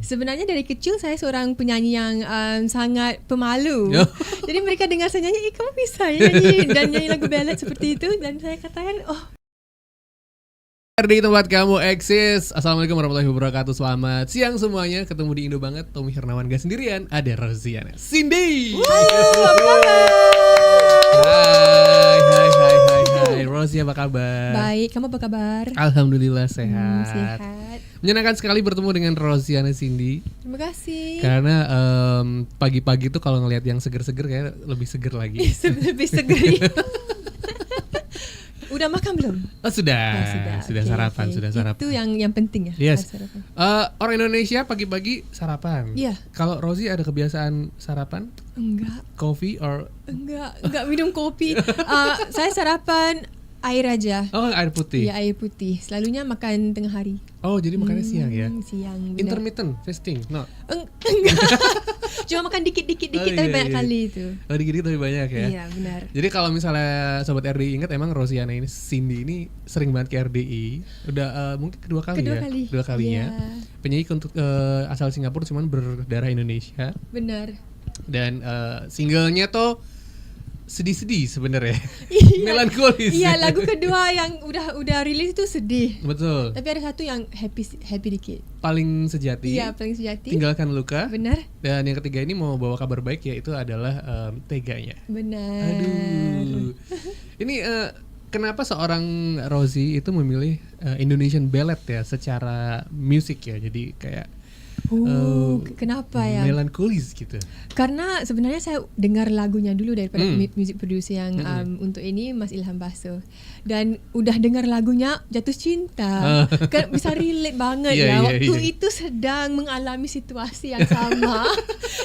Sebenarnya dari kecil saya seorang penyanyi yang sangat pemalu. Jadi mereka dengar saya nyanyi, kamu bisa ya nyanyi lagu ballad seperti itu. Dan saya katakan, di tempat kamu eksis. Assalamualaikum warahmatullahi wabarakatuh. Selamat siang semuanya. Ketemu di Indo Banget. Tommy Hernawan gak sendirian. Ada Rosiana Cindy. halo, apa kabar? Hai Rosi, apa kabar? Baik, kamu apa kabar? Alhamdulillah sehat. Sehat. Menyenangkan sekali bertemu dengan Rosiana Cindy. Terima kasih. Karena pagi-pagi tuh kalau ngelihat yang seger-seger kayak lebih seger lagi. Lebih seger. Udah makan belum? Oh, sudah. Okay, Sarapan. Itu yang penting ya. Yes. Sarapan. Orang Indonesia pagi-pagi sarapan. Iya. Kalau Rosi ada kebiasaan sarapan? Enggak. Coffee or? Enggak minum kopi. Saya sarapan air aja. Oh, air putih. Iya, air putih. Selalunya makan tengah hari. Oh, jadi makannya siang ya? Siang. Benar. Intermittent fasting? No. Enggak. Cuma makan dikit tapi banyak kali itu. Oh, dikit tapi banyak ya? Iya, benar. Jadi kalau misalnya Sobat RDI ingat, emang Rosiana ini, Cindy ini sering banget ke RDI. Udah mungkin kedua kalinya. Iya. Penyanyi untuk asal Singapura cuman berdarah Indonesia. Benar. Dan singlenya tuh sedih-sedih sebenarnya. Iya. Melankolis. Iya, lagu kedua yang udah rilis itu sedih. Betul. Tapi ada satu yang happy dikit. Paling sejati. Iya, paling sejati. Tinggalkan luka. Benar. Dan yang ketiga ini mau bawa kabar baik, yaitu adalah teganya. Benar. Aduh. Ini kenapa seorang Rosie itu memilih Indonesian ballad ya secara musik ya. Jadi kayak kenapa ya? Melankolis gitu. Karena sebenarnya saya dengar lagunya dulu daripada music producer yang untuk ini Mas Ilham Baso. Dan udah dengar lagunya jatuh cinta. Kan bisa relate banget waktu itu sedang mengalami situasi yang sama.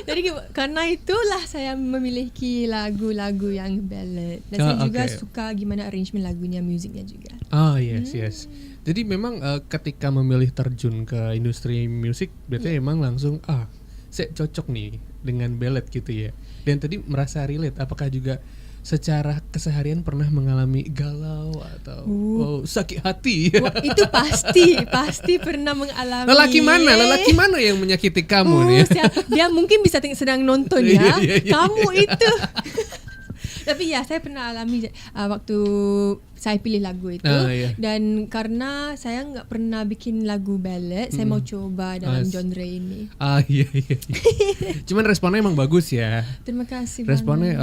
Jadi karena itulah saya memiliki lagu-lagu yang ballad. Dan saya juga suka gimana arrangement lagunya, musiknya juga. Oh yes. Jadi memang ketika memilih terjun ke industri musik, berarti emang langsung saya cocok nih dengan ballad gitu ya. Dan tadi merasa relate, apakah juga secara keseharian pernah mengalami galau atau sakit hati? Wah, itu pasti pernah mengalami. Lelaki mana yang menyakiti kamu nih? Dia mungkin bisa sedang nonton ya. Kamu itu. Tapi ya, saya pernah alami waktu saya pilih lagu itu. Dan karena saya nggak pernah bikin lagu ballad, saya mau coba dalam genre ini. Iya. Cuman responnya emang bagus ya. Terima kasih. Responnya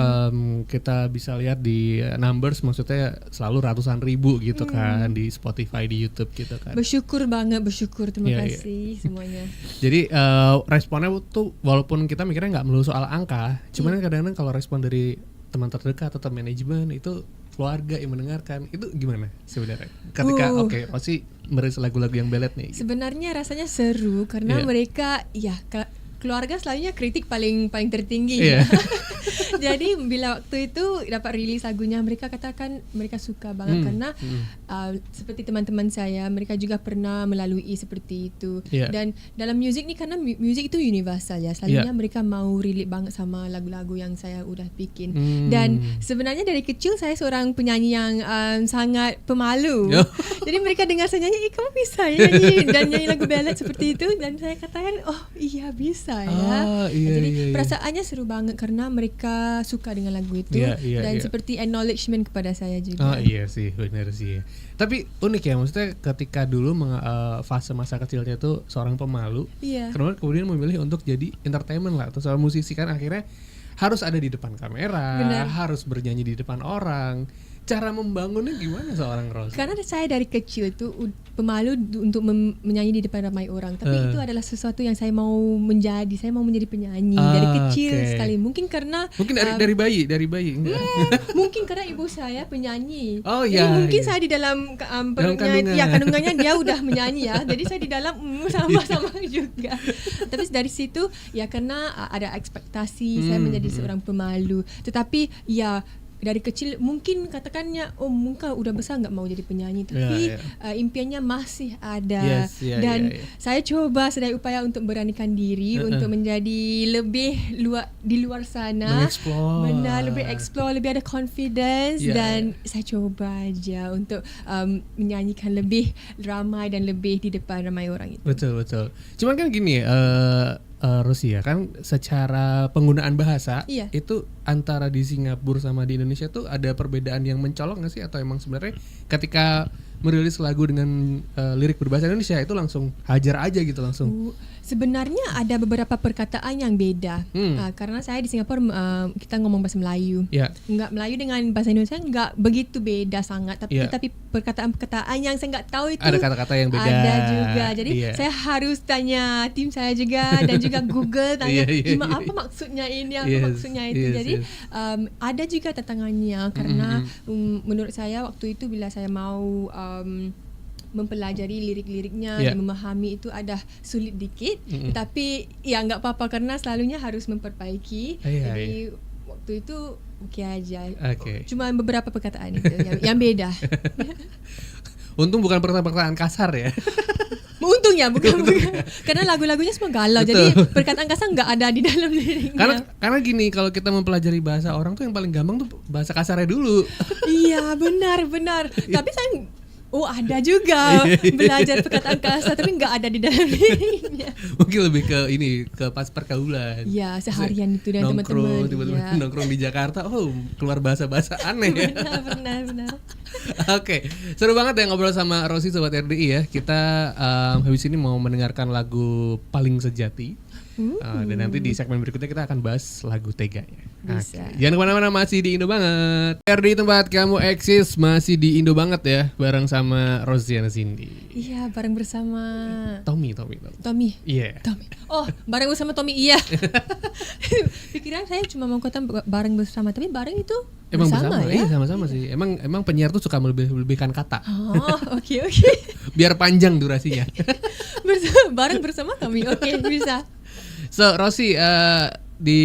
kita bisa lihat di numbers, maksudnya selalu ratusan ribu gitu kan di Spotify, di YouTube gitu kan. Bersyukur. Terima kasih semuanya. Jadi responnya tuh walaupun kita mikirnya nggak melulu soal angka, cuman kadang-kadang kalau respon dari teman terdekat atau manajemen itu, keluarga yang mendengarkan, itu gimana sebenarnya ketika Rosi merilis lagu-lagu yang ballad nih? Sebenarnya rasanya seru karena mereka keluarga selalunya kritik paling tertinggi. Jadi bila waktu itu dapat rilis lagunya, mereka katakan mereka suka banget karena seperti teman-teman saya, mereka juga pernah melalui seperti itu. Dan dalam music ni, karena music itu universal ya, selalunya mereka mau relate banget sama lagu-lagu yang saya udah bikin. Dan sebenarnya dari kecil saya seorang penyanyi yang sangat pemalu. Jadi mereka dengar saya nyanyi, kamu bisa ya nyanyi lagu ballad seperti itu. Dan saya katakan, iya bisa ya. Jadi perasaannya seru banget karena mereka suka dengan lagu itu. Dan seperti acknowledgement kepada saya juga. Iya sih, benar sih. Tapi unik ya, maksudnya ketika dulu fase masa kecilnya tuh seorang pemalu, kemudian memilih untuk jadi entertainment lah, atau seorang musisi kan akhirnya harus ada di depan kamera, harus bernyanyi di depan orang. Cara membangunnya gimana seorang Rose? Karena saya dari kecil itu pemalu untuk menyanyi di depan ramai orang. Tapi itu adalah sesuatu yang saya mau menjadi. Saya mau menjadi penyanyi dari kecil sekali. Mungkin karena dari bayi enggak? Mungkin karena ibu saya penyanyi. Jadi mungkin saya di dalam kandungannya dia udah menyanyi ya. Jadi saya di dalam sama-sama juga. Tapi dari situ karena ada ekspektasi saya menjadi seorang pemalu. Tetapi dari kecil mungkin katakannya mungkin udah besar nggak mau jadi penyanyi, tapi impiannya masih ada. Dan saya coba sedaya upaya untuk beranikan diri untuk menjadi lebih di luar sana, lebih explore, lebih ada confidence, dan saya coba aja untuk menyanyikan lebih ramai dan lebih di depan ramai orang itu. Betul. Cuman kan gini, Rusia kan secara penggunaan bahasa itu antara di Singapura sama di Indonesia tuh ada perbedaan yang mencolok nggak sih, atau emang sebenarnya ketika merilis lagu dengan lirik berbahasa Indonesia itu langsung hajar aja gitu langsung? Sebenarnya ada beberapa perkataan yang beda, karena saya di Singapura kita ngomong bahasa Melayu, nggak Melayu dengan bahasa Indonesia nggak begitu beda sangat, tapi perkataan-perkataan yang saya nggak tahu itu ada kata-kata yang beda. Ada juga, jadi saya harus tanya tim saya juga dan juga Google tanya apa maksudnya ini, apa maksudnya itu. Jadi ada juga tantangannya karena menurut saya waktu itu bila saya mau mempelajari lirik-liriknya dan memahami itu ada sulit dikit, tapi ya nggak apa-apa karena selalunya harus memperbaiki. Jadi waktu itu oke aja. Cuma beberapa perkataan itu yang beda. Untung bukan perkataan kasar ya. Untungnya bukan. Karena lagu-lagunya semua galau. Jadi perkataan kasar nggak ada di dalam liriknya. Karena gini, kalau kita mempelajari bahasa orang tuh yang paling gampang tuh bahasa kasarnya dulu. Iya benar. Tapi saya ada juga belajar perkataan kasar tapi nggak ada di dalam liriknya. Mungkin lebih ke pas pergaulan. Iya, seharian itu dan teman-teman. Tiba-tiba nongkrong di Jakarta, keluar bahasa-bahasa aneh. Benar. Oke, seru banget ya ngobrol sama Rosi Sobat RDI ya. Kita habis ini mau mendengarkan lagu Paling Sejati. Dan nanti di segmen berikutnya kita akan bahas lagu Teganya. Jangan kemana-mana, masih di Indo Banget. RDI tempat kamu eksis, masih di Indo Banget ya, bareng sama Rosiana Cindy. Iya, bareng bersama Tommy. Iya. Tommy. Oh, bareng bersama Tommy, iya. Pikiran saya cuma mau kata bareng bersama, tapi bareng itu emang bersama ya? Iya, sama-sama sih. Emang penyiar tuh suka melebihkan kata. Oke. Biar panjang durasinya. Bareng bersama Tommy, oke, bisa. So, Rosi di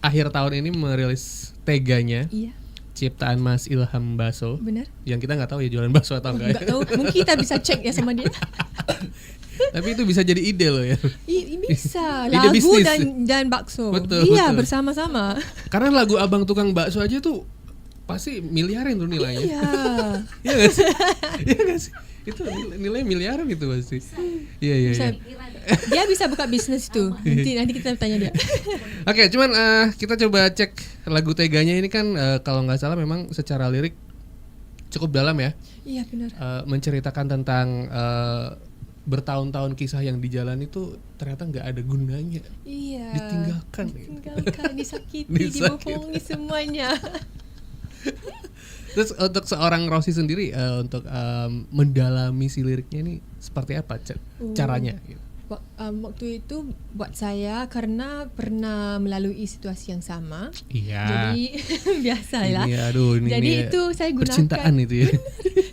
akhir tahun ini merilis Teganya. Iya. Ciptaan Mas Ilham Baso. Benar. Yang kita nggak tahu ya jualan bakso atau enggak. Nggak tahu. Mungkin kita bisa cek ya sama dia. Tapi itu bisa jadi ide loh ya. Bisa. Ide lagu bisnis. dan bakso. Betul. Bersama-sama. Karena lagu Abang Tukang Bakso aja tuh pasti miliaran tuh nilainya. Iya nggak sih? Itu nilai miliaran itu pasti. Iya. Dia bisa buka bisnis tuh. Nanti kita tanya dia. Oke, cuman kita coba cek lagu Teganya ini kan kalau nggak salah memang secara lirik cukup dalam ya. Iya benar. Menceritakan tentang bertahun-tahun kisah yang dijalani itu ternyata nggak ada gunanya. Iya. Ditinggalkan, disakiti, dibohongi semuanya. Terus untuk seorang Rosi sendiri untuk mendalami si liriknya ini seperti apa caranya? Waktu itu buat saya karena pernah melalui situasi yang sama. Iya. Jadi biasalah. Ini jadi itu saya gunakan percintaan itu ya.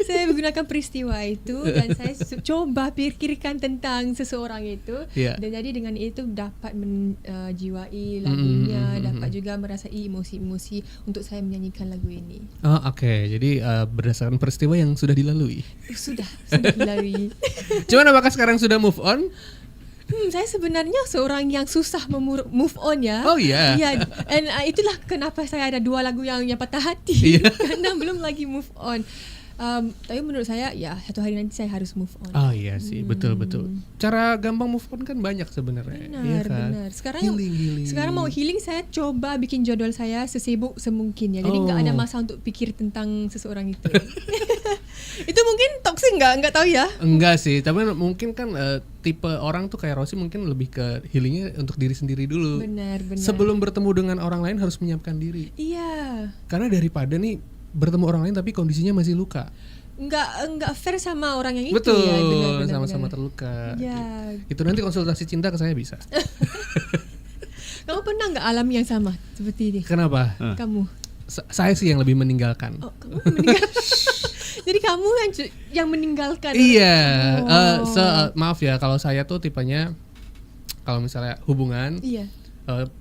Saya menggunakan peristiwa itu dan saya coba pikirkan tentang seseorang itu. Dan jadi dengan itu dapat menjiwai lagunya, dapat juga merasai emosi-emosi untuk saya menyanyikan lagu ini. Oke. Jadi berdasarkan peristiwa yang sudah dilalui. Sudah dilalui. Cuman apakah sekarang sudah move on? Saya sebenarnya seorang yang susah move on ya. Oh iya. Iya. And itulah kenapa saya ada 2 lagu yang patah hati. Karena belum lagi move on. Tapi menurut saya ya satu hari nanti saya harus move on. Oh iya sih, betul. Cara gampang move on kan banyak sebenarnya. Benar. Sekarang mau healing, saya coba bikin jadwal saya sesibuk semungkin ya. Jadi nggak ada masa untuk pikir tentang seseorang itu. Itu mungkin toksik nggak tahu ya. Enggak sih, tapi mungkin kan tipe orang tuh kayak Rosi mungkin lebih ke healingnya untuk diri sendiri dulu. Benar. Sebelum bertemu dengan orang lain harus menyiapkan diri. Iya. Karena daripada nih bertemu orang lain tapi kondisinya masih luka. Enggak fair sama orang yang betul, itu ya. Benar, sama-sama terluka. Ya. Itu nanti konsultasi cinta ke saya bisa. Kamu pernah nggak alami yang sama seperti ini? Kenapa? Kamu? Saya sih yang lebih meninggalkan. Oh, kamu meninggalkan. Jadi kamu yang meninggalkan. Iya. Maaf ya kalau saya tuh tipenya kalau misalnya hubungan,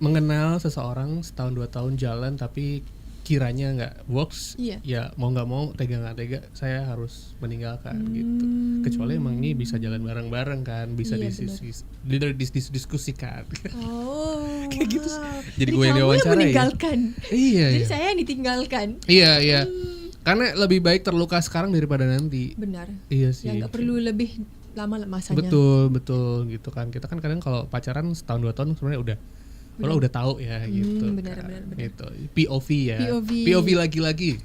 mengenal seseorang setahun 2 tahun jalan tapi kiranya nggak works, ya mau nggak mau, tega nggak tega, saya harus meninggalkan gitu. Kecuali emang ini bisa jalan bareng-bareng kan, bisa diskusikan. Kayak gitu. Jadi gue yang diwawancara meninggalkan. Iya. Jadi saya yang ditinggalkan. Iya. Karena lebih baik terluka sekarang daripada nanti. Benar. Iya sih. Ya nggak perlu lebih lama masanya. Betul gitu kan. Kita kan kadang kalau pacaran setahun 2 tahun sebenarnya udah tahu ya gitu. Benar. Gitu. POV ya. POV lagi-lagi.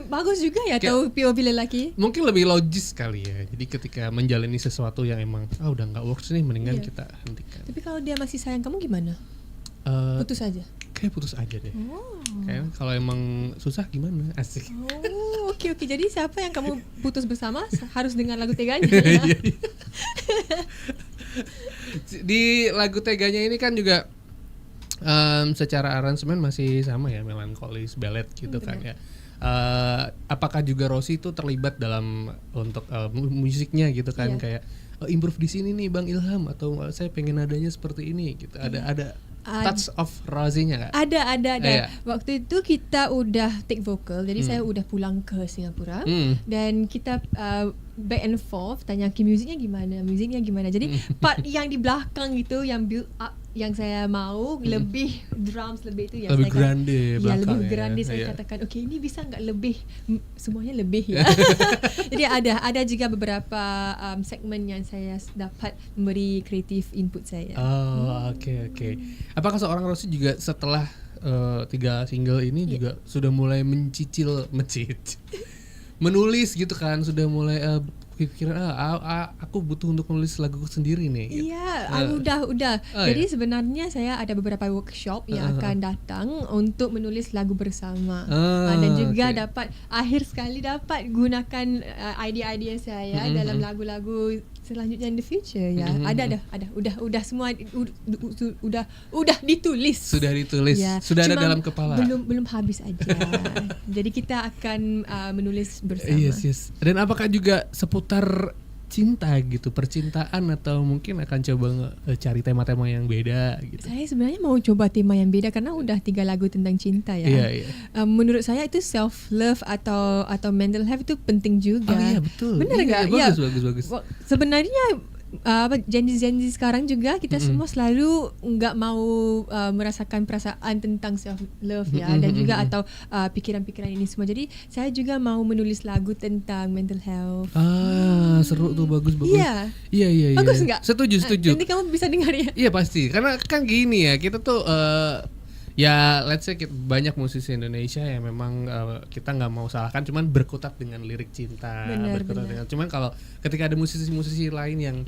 Bagus juga ya tahu POV lelaki. Mungkin lebih logis kali ya. Jadi ketika menjalani sesuatu yang emang udah nggak works nih, mendingan kita hentikan. Tapi kalau dia masih sayang kamu gimana? Putus aja. Kayak putus aja deh. Kayak kalau emang susah gimana? Asik. Oke. Jadi siapa yang kamu putus bersama harus dengar lagu teganya. Di lagu teganya ini kan juga secara aransemen masih sama ya, melankolis, ballad gitu kan ya. Apakah juga Rossi itu terlibat dalam untuk musiknya gitu kan, kayak improve di sini nih Bang Ilham, atau saya pengen nadanya seperti ini gitu. Ada touch of Rossi-nya nggak? Ada. Waktu itu kita udah take vocal, jadi saya udah pulang ke Singapura dan kita back and forth tanya musiknya gimana. Jadi part yang di belakang itu yang build up yang saya mau lebih drums lebih itu yang lebih saya grande lebih grande saya katakan oke, ini bisa nggak lebih semuanya lebih ya. Jadi ada juga beberapa segmen yang saya dapat memberi kreatif input saya. Oke. Apakah seorang Rossi juga setelah 3 single ini juga sudah mulai menulis gitu kan, sudah mulai pikiran aku butuh untuk menulis lagu sendiri nih. Iya, udah. Jadi sebenarnya saya ada beberapa workshop yang akan datang untuk menulis lagu bersama. Dan juga akhir sekali dapat gunakan idea-idea saya dalam lagu-lagu selanjutnya in the future ya. Ada. Udah semua udah ditulis. Sudah ditulis. Ya. Sudah ada dalam kepala. Belum habis aja. Jadi kita akan menulis bersama. Yes. Dan apakah juga seputar cinta gitu, percintaan, atau mungkin akan coba cari tema-tema yang beda gitu? Saya sebenarnya mau coba tema yang beda karena udah 3 lagu tentang cinta ya. Iya. Menurut saya itu self love atau mental health itu penting juga. Iya betul. Benar nggak? Bagus. Sebenarnya Gen Z sekarang juga kita semua selalu nggak mau merasakan perasaan tentang self love ya, dan juga atau pikiran-pikiran ini semua. Jadi saya juga mau menulis lagu tentang mental health. Seru tuh, bagus. Iya. Bagus nggak? Setuju. Nanti kamu bisa dengar ya. Iya pasti, karena kan gini ya, kita tuh ya let's say banyak musisi Indonesia yang memang kita nggak mau salahkan, cuman berkutat dengan lirik cinta, dengan, cuman kalau ketika ada musisi-musisi lain yang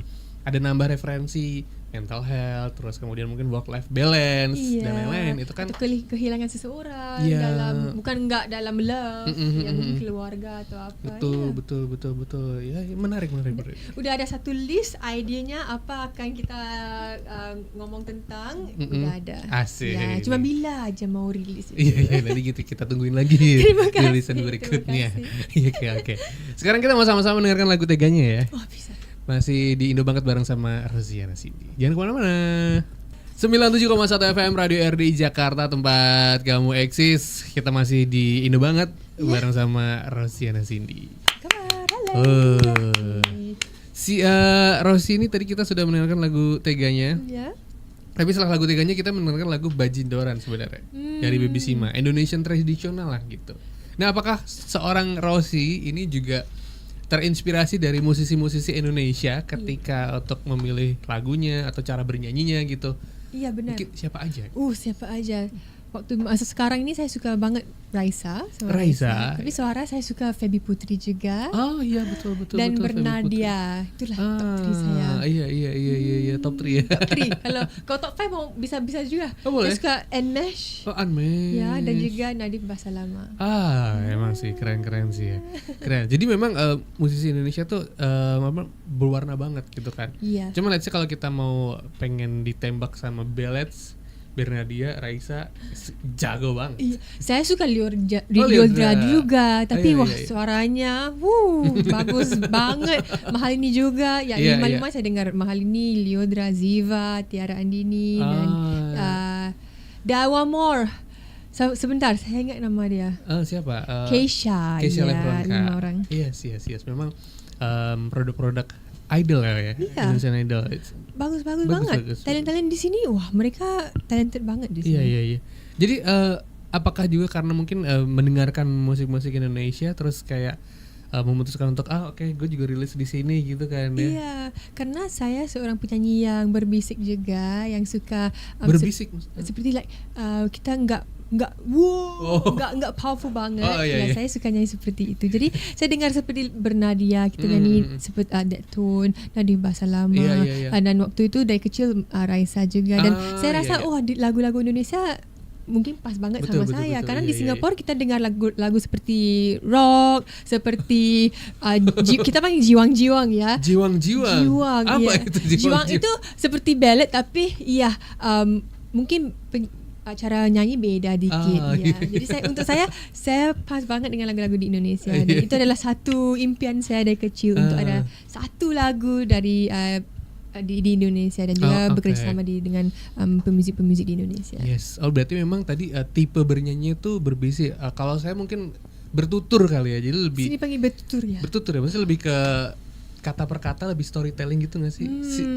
ada nambah referensi mental health, terus kemudian mungkin work life balance dan lain-lain, itu kan atau kehilangan seseorang dalam nggak dalam love, ya mungkin keluarga atau apa. Betul. Ya, menarik. Udah ada satu list idenya apa akan kita ngomong tentang, udah ada. Asik. Ya, cuma bila aja mau rilis. Iya, nanti gitu kita tungguin lagi rilisan berikutnya. Oke. Sekarang kita mau sama-sama mendengarkan lagu teganya ya. Bisa. Masih di Indo Banget bareng sama Rosiana Cindy. Jangan kemana-mana. 97,1 FM Radio RDI Jakarta, tempat kamu eksis. Kita masih di Indo Banget bareng sama Rosiana Cindy. Si Rosi ini tadi kita sudah mendengarkan lagu teganya. Tapi setelah lagu teganya kita mendengarkan lagu Bajindoran sebenarnya dari Baby Sima, Indonesian tradisional lah gitu. Nah, apakah seorang Rosi ini juga terinspirasi dari musisi-musisi Indonesia ketika untuk memilih lagunya atau cara bernyanyinya gitu? Iya benar. Mungkin siapa aja? Waktu masa sekarang ini saya suka banget Raisa. Tapi suara saya suka Feby Putri juga. Oh iya betul. Dan Bernadia. Itulah top 3 saya. Iya top 3 ya. Top 3. Kalau top 5 mau bisa juga. Saya suka Anmesh. Anmesh. Ya, dan juga Nadif Basalama. Emang sih keren sih ya. Keren. Jadi memang musisi Indonesia tuh berwarna banget gitu kan. Iya. Cuma let's say kalau kita mau pengen ditembak sama ballads, Bernadia, Raisa jago banget. Iya. Saya suka Lyodra juga, tapi suaranya bagus banget. Mahal ini juga, ya 5 saya dengar Mahal ini, Lyodra, Ziva, Tiara Andini dan Dawa More. Sebentar, saya ingat nama dia. Siapa? Keisha ya, Lebronka. 5 orang. Yes. Memang produk-produk idol ya. Indonesian Idol. Bagus banget. Talent-talent di sini, wah mereka talented banget di sini. Iya. Jadi apakah juga karena mungkin mendengarkan musik-musik Indonesia terus kayak memutuskan untuk gue juga rilis di sini gitu kan ya? Iya, karena saya seorang penyanyi yang berbisik juga, yang suka berbisik seperti kita nggak powerful banget. Iya. Saya suka nyanyi seperti itu. Jadi saya dengar seperti bernadia, kita nyanyi seperti that tone, nadi bahasa lama. Iya. Dan waktu itu dari kecil Raisa juga. Dan saya rasa lagu-lagu Indonesia mungkin pas banget sama saya. Karena di Singapura kita dengar lagu seperti rock, seperti kita panggil jiwang-jiwang ya. Jiwang. Apa itu jiwang? Itu seperti ballad tapi mungkin cara nyanyi beda dikit ya. Jadi untuk saya pas banget dengan lagu-lagu di Indonesia. Dan itu adalah satu impian saya dari kecil untuk ada satu lagu dari di Indonesia dan juga bekerja sama dengan pemuzik-pemuzik di Indonesia. Yes. Berarti memang tadi tipe bernyanyi itu berbisik. Kalau saya mungkin bertutur kali ya. Jadi lebih sini panggil bertutur ya. Bertutur ya. Maksudnya lebih ke kata per kata, lebih storytelling gitu nggak sih?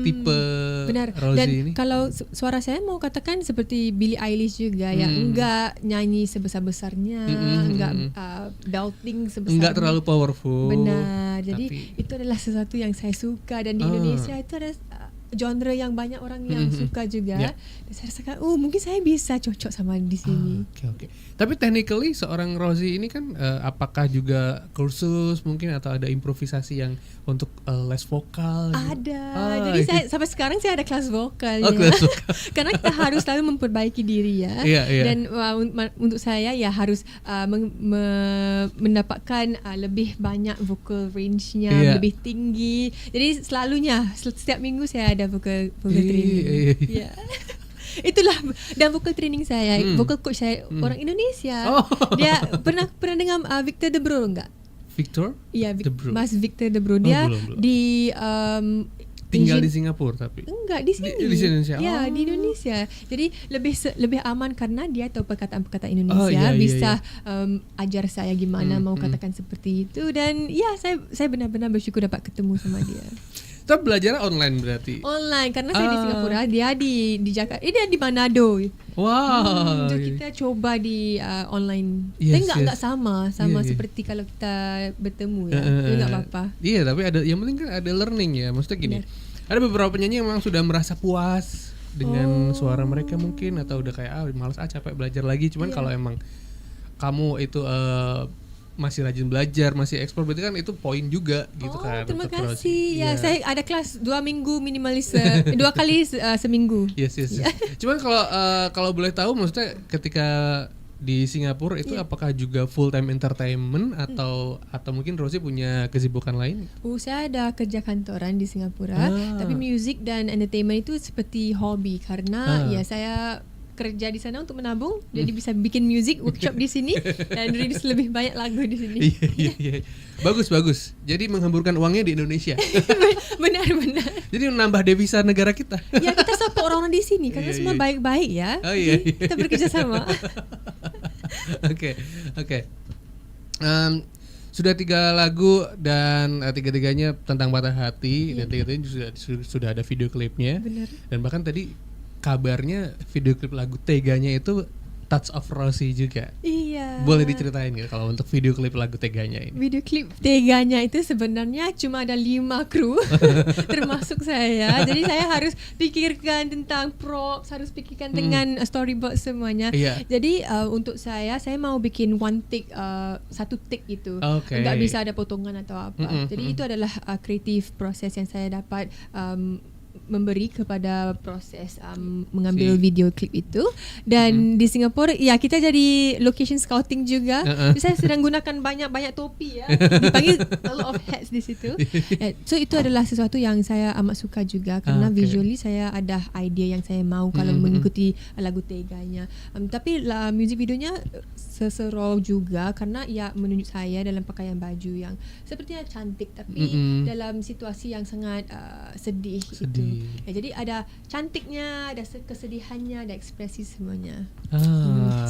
Tipe benar. Rosie dan ini. Kalau suara saya mau katakan seperti Billie Eilish juga yang enggak nyanyi sebesar-besarnya, enggak belting sebesar. Enggak terlalu powerful. Benar. Jadi itu adalah sesuatu yang saya suka dan di Indonesia itu ada genre yang banyak orang yang suka juga. Dan saya rasakan mungkin saya bisa cocok sama di sini. Oke. Tapi technically seorang Rosie ini kan apakah juga kursus mungkin atau ada improvisasi yang untuk les vokal? Ada. Jadi saya sampai sekarang saya ada kelas vokal ya. Kelas vokal. Karena kita harus selalu memperbaiki diri ya. Dan untuk saya ya harus mendapatkan lebih banyak vocal range-nya, lebih tinggi. Jadi setiap minggu saya ada vocal training. Iya. Itulah, dan vocal training saya, vocal coach saya orang Indonesia. Dia pernah dengar Victor De Bro enggak? Victor? Iya, Mas Victor De Bro. Dia belum. di tinggal di Singapura tapi enggak di sini. Di Indonesia. Ya, di Indonesia. Jadi lebih aman karena dia tahu perkataan-perkataan Indonesia, bisa ajar saya gimana mau katakan seperti itu. Dan ya saya benar-benar bersyukur dapat ketemu sama dia. Tapi belajar online berarti? Online, karena saya di Singapura, dia di Jakarta, dia di Manado. Wow. Jadi kita coba di online. Tapi enggak sama seperti kalau kita bertemu ya. Jadi enggak apa-apa. Iya, tapi yang penting kan ada learning ya. Maksudnya gini. Ada beberapa penyanyi yang memang sudah merasa puas dengan suara mereka mungkin, atau udah kayak malas capek belajar lagi. Cuman kalau emang kamu itu masih rajin belajar, masih eksplor, berarti kan itu poin juga gitu kan. Terima kasih. Ya, saya ada kelas 2 minggu minimalis 2 kali seminggu. Yes. Cuman kalau boleh tahu, maksudnya ketika di Singapura itu apakah juga full time entertainment atau mungkin Rosie punya kesibukan lain? Saya ada kerja kantoran di Singapura, tapi music dan entertainment itu seperti hobi karena ya saya kerja di sana untuk menabung, jadi bisa bikin music workshop di sini dan rilis lebih banyak lagu di sini. Iya. Bagus. Jadi menghamburkan uangnya di Indonesia. Benar. Jadi menambah devisa negara kita. Ya, kita support orang-orang di sini karena semua baik-baik ya. Iya. Kita bekerja sama. Oke. Sudah 3 lagu dan tiga-tiganya tentang patah hati dan tiga-tiganya sudah ada video klipnya. Benar. Dan bahkan tadi kabarnya video klip lagu Teganya itu Touch of Rosie juga. Iya. Boleh diceritain nggak kalau untuk video klip lagu Teganya ini? Video klip Teganya itu sebenarnya cuma ada 5 kru termasuk saya. Jadi saya harus pikirkan tentang props, harus pikirkan dengan storyboard semuanya. Jadi untuk saya mau bikin satu take itu. Nggak bisa ada potongan atau apa. Jadi itu adalah creative proses yang saya dapat memberi kepada proses mengambil video klip itu. Dan di Singapura ya kita jadi location scouting juga. Saya sedang gunakan banyak topi ya. Dipanggil a lot of hats di situ. So itu adalah sesuatu yang saya amat suka juga karena visually saya ada idea yang saya mau kalau mengikuti lagu Teganya. Tapi music videonya seseru juga karena ya menunjuk saya dalam pakaian baju yang sepertinya cantik tapi dalam situasi yang sangat sedih. Itu Ya, jadi ada cantiknya, ada kesedihannya, ada ekspresi semuanya.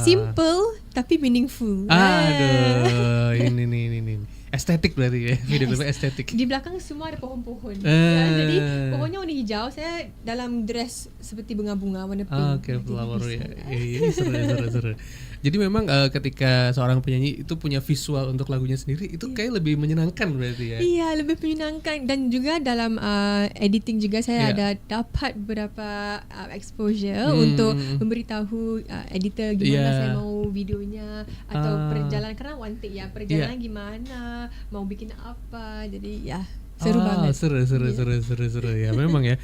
Simple tapi meaningful. Aduh, ini estetik berarti ya, video klipnya estetik. Di belakang semua ada pohon-pohon. Ya, jadi pohonnya warna hijau, saya dalam dress seperti bunga-bunga warna pink. Oke, flower ya. Iya, seru. Jadi memang ketika seorang penyanyi itu punya visual untuk lagunya sendiri, itu kayak lebih menyenangkan berarti ya. Iya, lebih menyenangkan, dan juga dalam editing juga saya ada dapat beberapa exposure untuk memberitahu editor gimana saya mau videonya atau perjalanan, karena one take ya, perjalanan gimana, mau bikin apa. Jadi ya seru banget. Seru ya. Memang ya.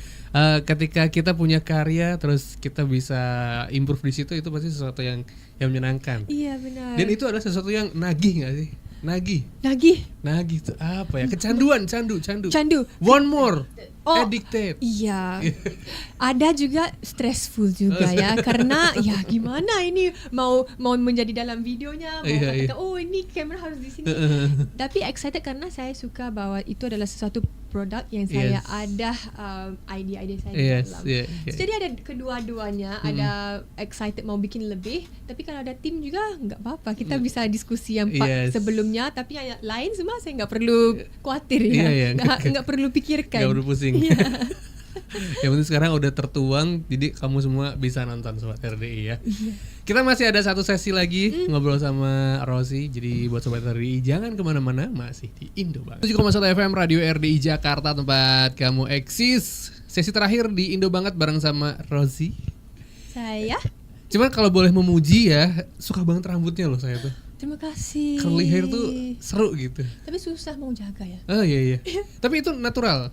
Ketika kita punya karya terus kita bisa improve di situ, itu pasti sesuatu yang menyenangkan. Iya, benar. Dan itu adalah sesuatu yang nagih enggak sih? Nagih itu apa ya? Kecanduan, candu. One more. Addicted. Iya. Ada juga stressful juga ya, karena ya gimana ini mau menjadi dalam videonya, mau katakan oh ini kamera harus di sini. Tapi excited karena saya suka bahwa itu adalah sesuatu produk yang saya ada idea saya di dalam. Jadi ada kedua-duanya, ada excited mau bikin lebih, tapi kalau ada tim juga nggak apa-apa, kita bisa diskusi yang sebelumnya, tapi yang lain semua saya nggak perlu khawatir ya, nggak perlu pikirkan. Nggak perlu pusing. Yang penting sekarang udah tertuang, jadi kamu semua bisa nonton Sobat RDI ya. Kita masih ada satu sesi lagi ngobrol sama Rosie. Jadi buat Sobat RDI jangan kemana-mana, masih di Indo Banget 7,1 FM Radio RDI Jakarta, tempat kamu eksis. Sesi terakhir di Indo Banget bareng sama Rosie. Saya cuman kalau boleh memuji ya, suka banget rambutnya loh saya tuh. Terima kasih. Curly hair tuh seru gitu. Tapi susah mau jaga ya. Oh iya. Tapi itu natural.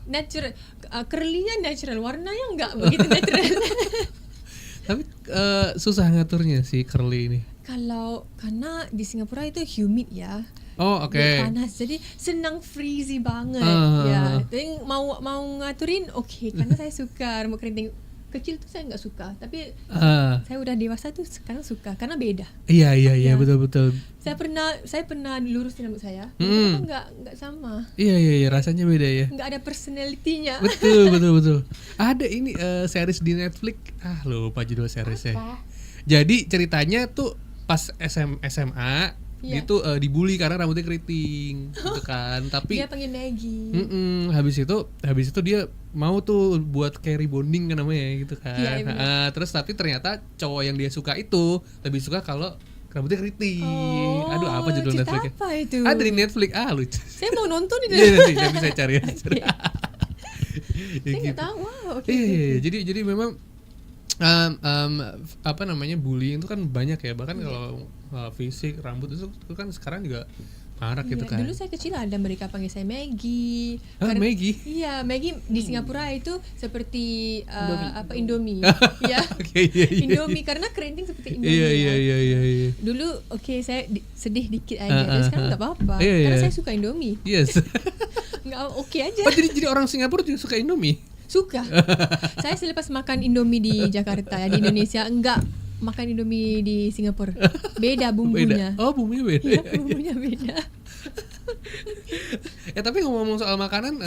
Curly-nya natural, warnanya enggak begitu natural. Tapi susah ngaturnya si curly ini. Karena di Singapura itu humid ya. Oh, oke. Panas, jadi senang freezy banget ya. Jadi mau ngaturin karena saya suka rambut keriting. Kecil tuh saya nggak suka, tapi saya udah dewasa tuh sekarang suka karena beda. Iya betul. Saya pernah lurusin rambut saya, nggak sama. Iya rasanya beda ya. Nggak ada personality-nya. Betul. Ada ini series di Netflix, lupa judul seriesnya. Jadi ceritanya tuh pas SMA gitu dibully karena rambutnya keriting gitu kan, tapi dia pengen Maggie. Habis itu dia mau tuh buat kayak rebonding kan namanya gitu kan. Terus tapi ternyata cowok yang dia suka itu lebih suka kalau rambutnya keriting. Aduh, apa judul Netflix? Apa itu? Ada di Netflix. Lucu. Saya mau nonton ini. Nanti saya cari. Saya nggak tahu. Iya. Jadi memang bullying itu kan banyak ya, bahkan kalau fisik, rambut itu kan sekarang juga marak gitu kan. Dulu saya kecil ada mereka panggil saya Maggie. Maggie? Iya, Maggie di Singapura itu seperti Indomie. Ya. Indomie karena keriting seperti Indomie. Iya. Dulu saya sedih dikit aja, terus sekarang nggak apa-apa karena saya suka Indomie. Yes. Nggak aja. Jadi orang Singapura juga suka Indomie? Suka. Saya selepas makan Indomie di Jakarta di Indonesia, enggak makan Indomie di Singapura. Beda bumbunya. Oh, bumbunya beda. Iya, bumbunya beda. Tapi ngomong soal makanan,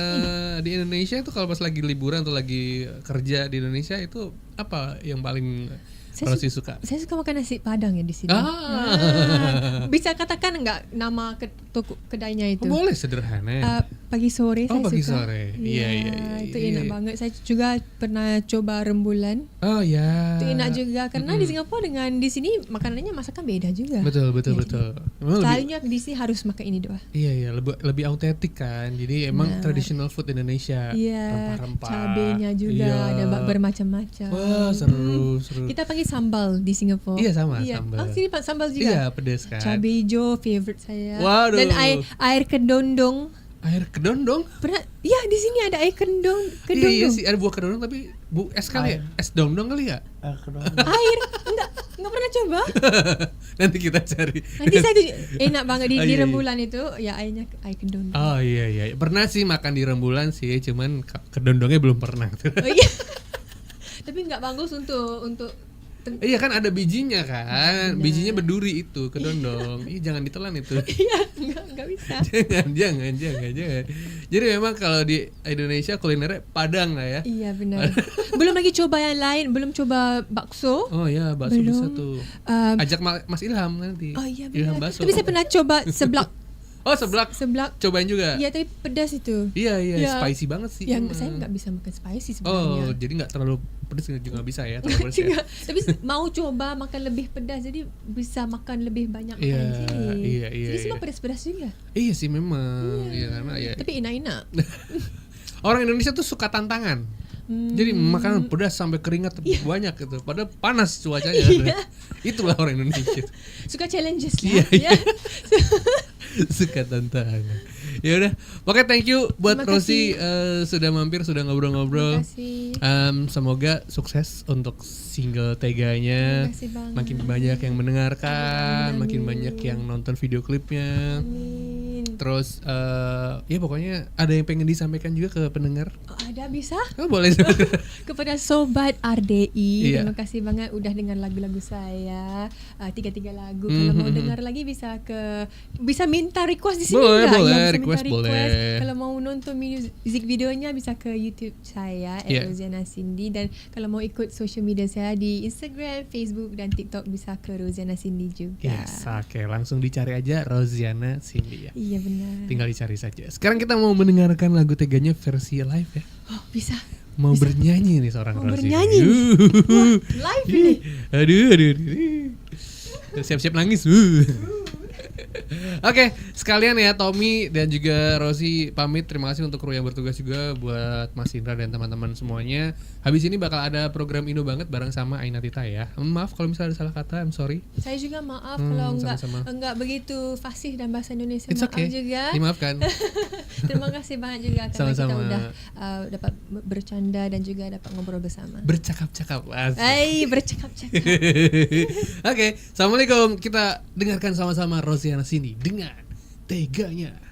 di Indonesia itu kalau pas lagi liburan atau lagi kerja di Indonesia itu apa yang paling Rosie suka? Saya suka makan nasi Padang ya di sini. Bisa katakan enggak nama kedainya itu? Boleh sederhana. Pagi sore saya pagi suka. Sore. Iya. Itu enak banget. Saya juga pernah coba rembulan. Oh ya. Itu enak juga karena di Singapura dengan di sini makanannya masakan beda juga. Betul. Selalunya di sini harus makan ini doang. Iya, lebih autentik kan. Jadi emang traditional food Indonesia. Iya. Rempah-rempah. Cabenya juga ada bermacam-macam. Wah, seru. Kita panggil sambal di Singapura. Iya, sama sambal. Sini sambal juga. Iya, pedas kan. Cabai hijau favorite saya. Waduh. Dan air kedondong. Air kedondong? Pernah? Iya, di sini ada air kedondong. Iya sih, ada buah kedondong tapi es kali ya? Es dongdong kali ya? Air? Enggak pernah coba. Nanti kita cari. Nanti saya enak banget di rembulan itu, ya airnya air kedondong. Oh iya. Pernah sih makan di rembulan sih, cuman kedondongnya belum pernah. Oh iya. Tapi enggak bagus untuk Iya kan ada bijinya kan, bijinya berduri itu kedondong. Ih jangan ditelan itu. Iya, enggak bisa. jangan. Jadi memang kalau di Indonesia kulinernya Padang lah ya. Iya benar. Belum lagi coba yang lain, belum coba bakso. Oh ya, bakso bisa tuh. Ajak Mas Ilham nanti. Oh iya Ilham benar. bakso. Tapi saya pernah coba seblak. Oh seblak. Cobain juga. Iya tapi pedas itu. Iya, spicy banget sih. Yang saya nggak bisa makan spicy sebenarnya. Oh jadi nggak terlalu pedas juga nggak bisa ya, terlalu pedas ya. Tapi mau coba makan lebih pedas, jadi bisa makan lebih banyak Iya. Jadi semua pedas-pedas juga. Iya sih memang. Iya karena ya. Tapi enak-enak. Orang Indonesia tuh suka tantangan. Jadi makanan pedas sampai keringat banyak gitu. Padahal panas cuacanya. Itulah orang Indonesia. Suka challenges lah. Iya. Suka tantangan. Ya udah, oke thank you buat Rosi sudah mampir, sudah ngobrol-ngobrol. Semoga sukses untuk single Teganya. Makin banyak yang mendengarkan, makin banyak yang nonton video klipnya. Terus ya pokoknya ada yang pengen disampaikan juga ke pendengar. Ada bisa? Oh, boleh. Kepada sobat RDI, terima kasih banget udah dengar lagu-lagu saya. 3 lagu. Kalau mau dengar lagi bisa minta request di sini enggak? Boleh, request boleh. Kalau mau nonton music videonya bisa ke YouTube saya @Roziana Cindy, dan kalau mau ikut social media saya di Instagram, Facebook dan TikTok bisa ke Roziana Cindy juga. Yes, oke, langsung dicari aja Roziana Cindy ya. Iya benar. Tinggal dicari saja. Sekarang kita mau mendengarkan lagu Teganya versi live ya. Oh, bisa. Mau bernyanyi nih seorang Rozi. Mau bernyanyi. Wah, live ini. Aduh. Siap-siap nangis. Oke, sekalian ya Tommy dan juga Rosi pamit. Terima kasih untuk kru yang bertugas juga, buat Mas Indra dan teman-teman semuanya. Habis ini bakal ada program Indo Banget bareng sama Aina Tita ya. Maaf kalau misalnya ada salah kata, I'm sorry. Saya juga maaf kalau enggak begitu fasih dan bahasa Indonesia. It's maaf okay. juga. Dimaafkan. Terima kasih banyak juga karena kita udah dapat bercanda dan juga dapat ngobrol bersama. Bercakap-cakap. Bercakap-cakap. Oke, assalamualaikum. Kita dengarkan sama-sama Roziana Cindy dengan Teganya.